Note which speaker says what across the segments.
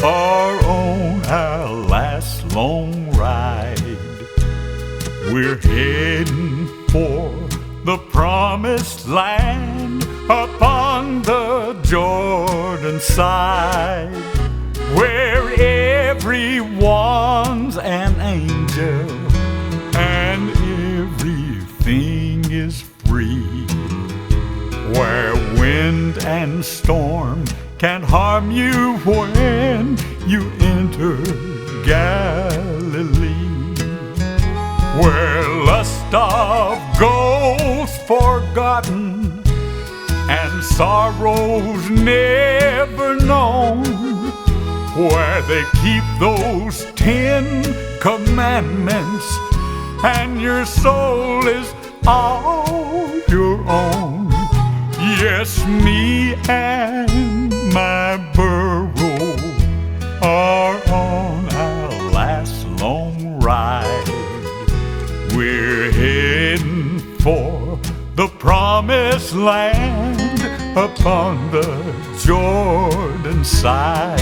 Speaker 1: are on our last long ride. We're heading for the promised land upon the Jordan side, where everyone's an angel and everything is free, where wind and storm can't harm you when you enter Galilee, where lust of gold's forgotten and sorrows never known, where they keep those 10 commandments and your soul is all your own. Yes, me and my burro are on our last long ride. We're heading for the promised land upon the Jordan side.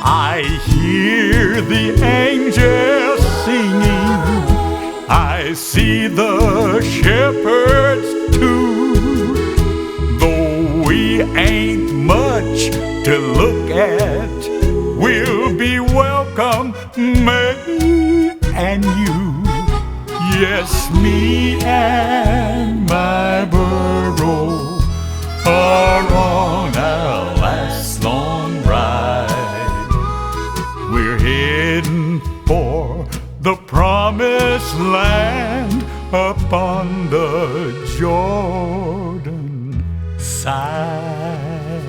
Speaker 1: I hear the angels singing, I see the shepherds too. Though we ain't much to look at, we'll be welcome, me and you. Yes, me and my burro are on our last long ride. We're heading for the promised land upon the Jordan side.